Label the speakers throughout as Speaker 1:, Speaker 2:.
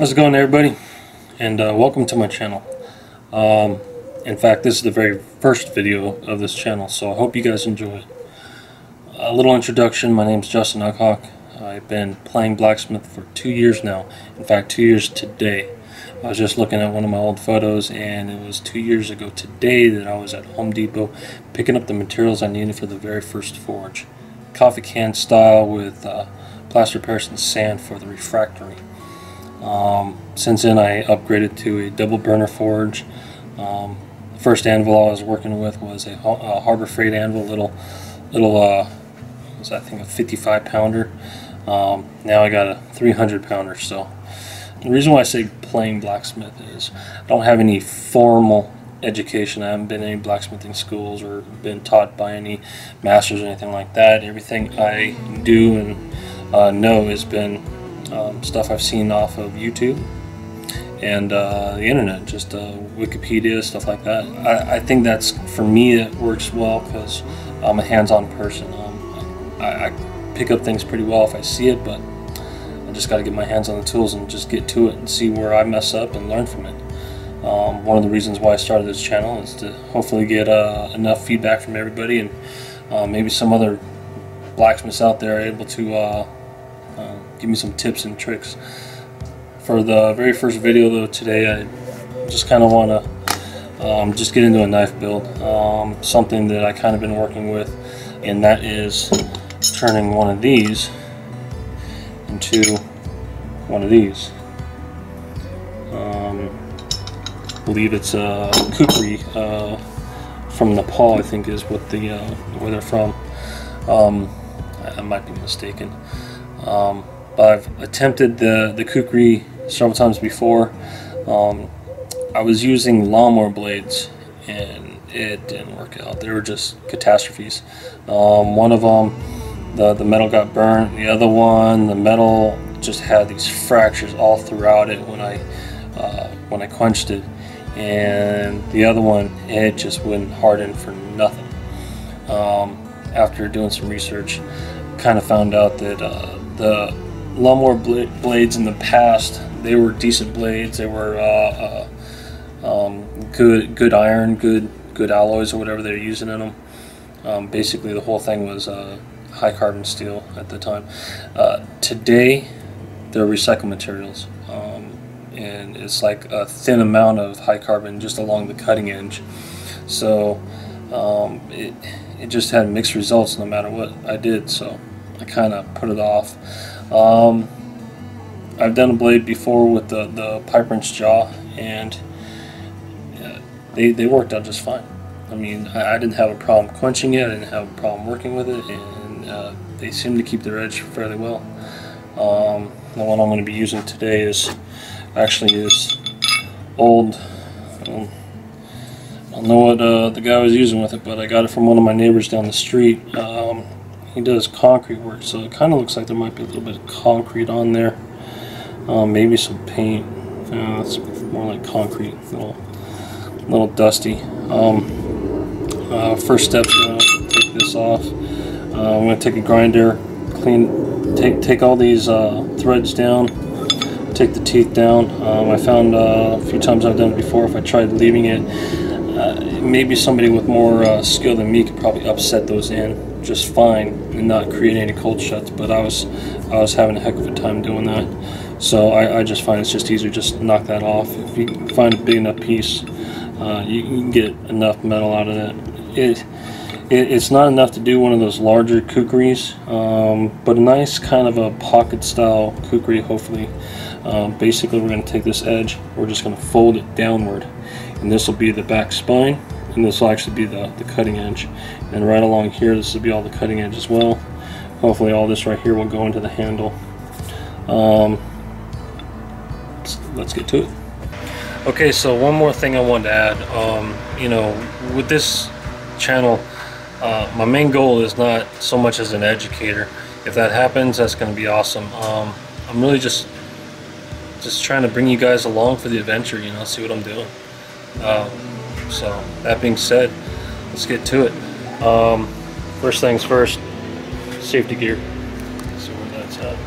Speaker 1: How's it going, everybody? And welcome to my channel. In fact, this is the very first video of this channel, so I hope you guys enjoy it. A little introduction: my name's Justin Ughawk. I've been playing Blacksmith for 2 years now. In fact, 2 years today. I was just looking at one of my old photos, and it was 2 years ago today that I was at Home Depot picking up the materials I needed for the very first forge. Coffee can style with plaster Paris and sand for the refractory. Since then I upgraded to a double burner forge. The first anvil I was working with was a Harbor Freight anvil, little was I think a 55 pounder. Now I got a 300 pounder. So the reason why I say playing blacksmith is I don't have any formal education. I haven't been in any blacksmithing schools or been taught by any masters or anything like that. Everything I do and know has been stuff I've seen off of YouTube and the internet, just Wikipedia, stuff like that. I think that's, for me, it works well because I'm a hands-on person. I pick up things pretty well if I see it, but I just got to get my hands on the tools and just get to it and see where I mess up and learn from it. One of the reasons why I started this channel is to hopefully get enough feedback from everybody, and maybe some other blacksmiths out there are able to give me some tips and tricks. For the very first video though today, I just kind of want to just get into a knife build, something that I kind of been working with, and that is turning one of these into one of these. I believe it's Kukri from Nepal, I think is what where they're from. I might be mistaken. I've attempted the Kukri several times before. I was using lawnmower blades and it didn't work out. They were just catastrophes. One of them, the metal got burnt. The other one, the metal just had these fractures all throughout it when I quenched it. And the other one, it just wouldn't harden for nothing. After doing some research, kind of found out that the lawnmower blades in the past, they were decent blades. They were good iron, good alloys or whatever they're using in them. Basically the whole thing was high carbon steel at the time. Today they're recycled materials, and it's like a thin amount of high carbon just along the cutting edge. So it just had mixed results no matter what I did, so I kind of put it off. I've done a blade before with the pipe wrench jaw, and they worked out just fine. I mean, I didn't have a problem quenching it, I didn't have a problem working with it, and they seem to keep their edge fairly well. The one I'm going to be using today is actually this old, I don't know what the guy was using with it, but I got it from one of my neighbors down the street. He does concrete work, so it kind of looks like there might be a little bit of concrete on there. Maybe some paint. It's more like concrete, a little dusty. First step's going to take this off. I'm going to take a grinder, take all these threads down, take the teeth down. I found a few times I've done it before, if I tried leaving it, maybe somebody with more skill than me could probably upset those in just fine and not create any cold shuts, but I was having a heck of a time doing that. So I just find it's just easier just to knock that off. If you can find a big enough piece, you can get enough metal out of it. It's not enough to do one of those larger kukris, but a nice kind of a pocket style kukri, hopefully. Basically we're going to take this edge, we're just going to fold it downward, and this will be the back spine, and this will actually be the cutting edge, and right along here this will be all the cutting edge as well. Hopefully all this right here will go into the handle. Let's get to it. Okay, so one more thing I wanted to add. You know, with this channel, my main goal is not so much as an educator. If that happens, that's going to be awesome. I'm really just trying to bring you guys along for the adventure, you know, see what I'm doing. So that being said, let's get to it. First things first, safety gear. See where that's at.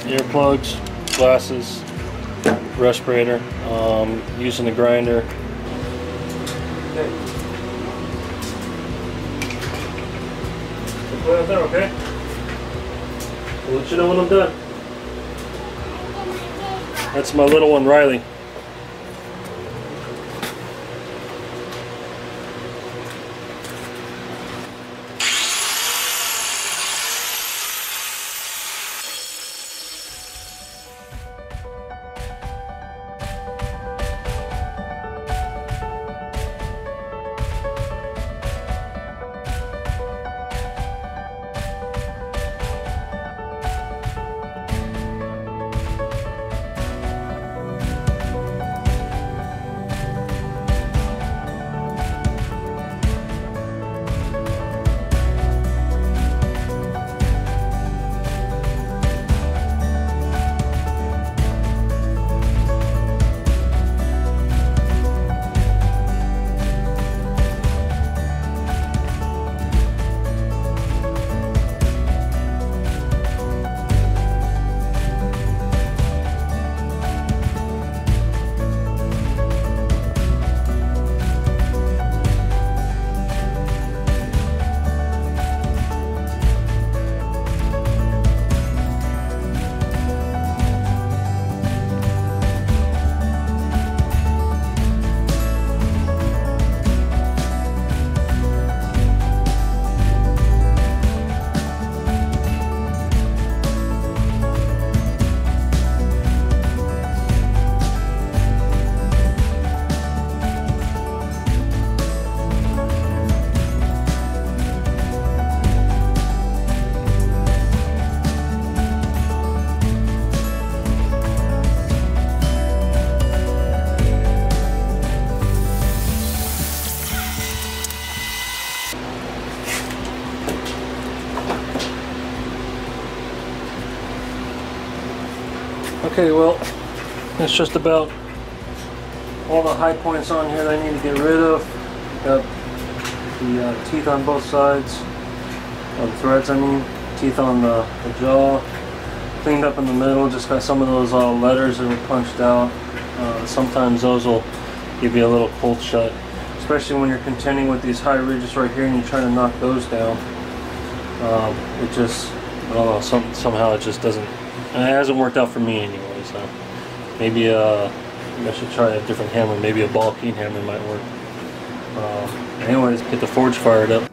Speaker 1: Earplugs, glasses, respirator, using the grinder. Okay. Put it out there, okay? I'll let you know when I'm done. That's my little one, Riley. Okay, well, that's just about all the high points on here that I need to get rid of. Got the teeth on both sides, the threads I mean, teeth on the jaw, cleaned up in the middle, just got some of those letters that were punched out. Sometimes those will give you a little cold shut, especially when you're contending with these high ridges right here and you're trying to knock those down. It just, I don't know, somehow it just doesn't, it hasn't worked out for me anyway, so maybe I should try a different hammer. Maybe a ball peen hammer might work. Anyways, get the forge fired up.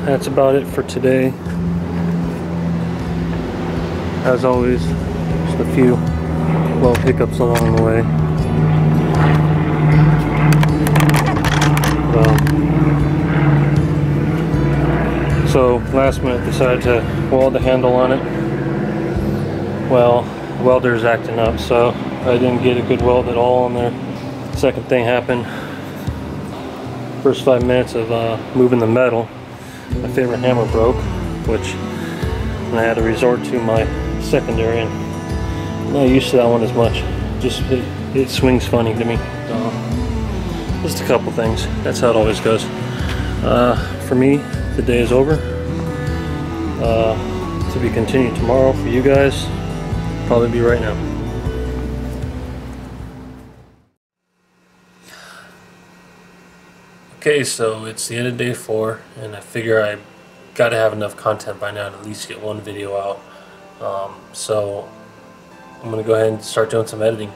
Speaker 1: that's about it for today. As always, just a few little hiccups along the way. So last minute decided to weld the handle on it. Well, the welder's acting up, so I didn't get a good weld at all on there. Second thing happened. First 5 minutes of moving the metal, my favorite hammer broke, which I had to resort to my secondary, and I'm not used to that one as much. Just it swings funny to me. Just a couple things. That's how it always goes. For me, the day is over. To be continued tomorrow for you guys. Probably be right now. Okay, so it's the end of day 4, and I figure I got to have enough content by now to at least get one video out. So I'm gonna go ahead and start doing some editing.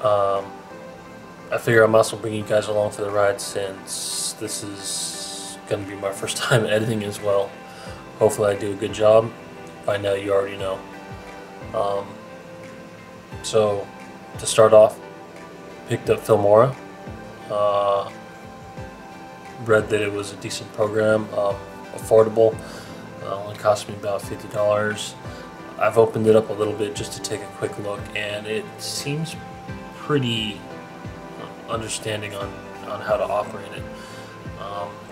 Speaker 1: I figure I might as well bring you guys along for the ride, since this is gonna be my first time editing as well. Hopefully I do a good job. By now you already know. So to start off, picked up Filmora. Read that it was a decent program, affordable. Only cost me about $50. I've opened it up a little bit just to take a quick look, and it seems pretty understanding on how to operate it.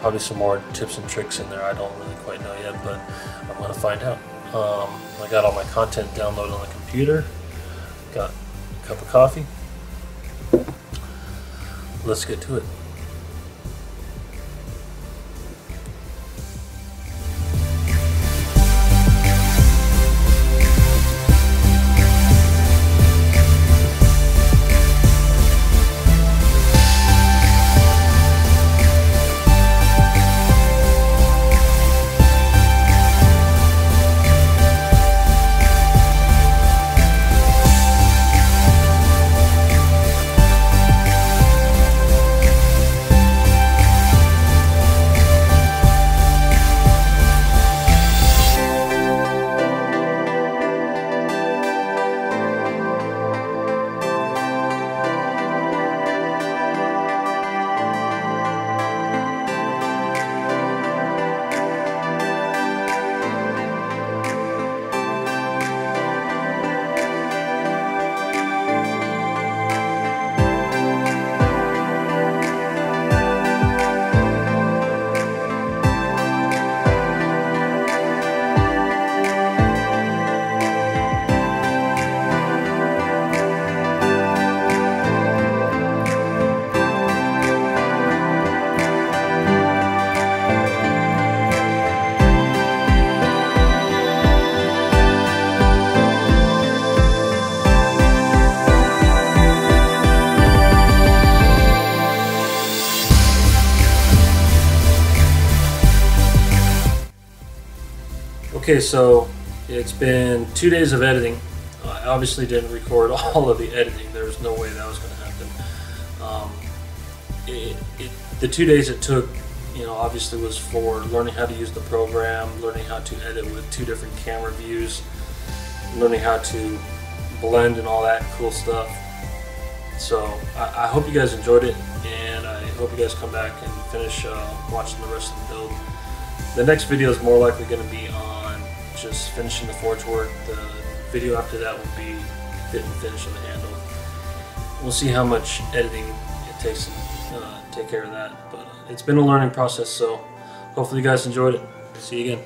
Speaker 1: Probably some more tips and tricks in there I don't really quite know yet, but I'm going to find out. I got all my content downloaded on the computer, got a cup of coffee. Let's get to it. Okay, so it's been 2 days of editing. I obviously didn't record all of the editing. There was no way that was going to happen. The 2 days it took, obviously was for learning how to use the program, learning how to edit with 2 different camera views, learning how to blend and all that cool stuff. So I hope you guys enjoyed it, and I hope you guys come back and finish watching the rest of the build. The next video is more likely going to be on just finishing the forge work. The video after that will be fit and finish on the handle. We'll see how much editing it takes to take care of that, but it's been a learning process, so hopefully you guys enjoyed it. See you again.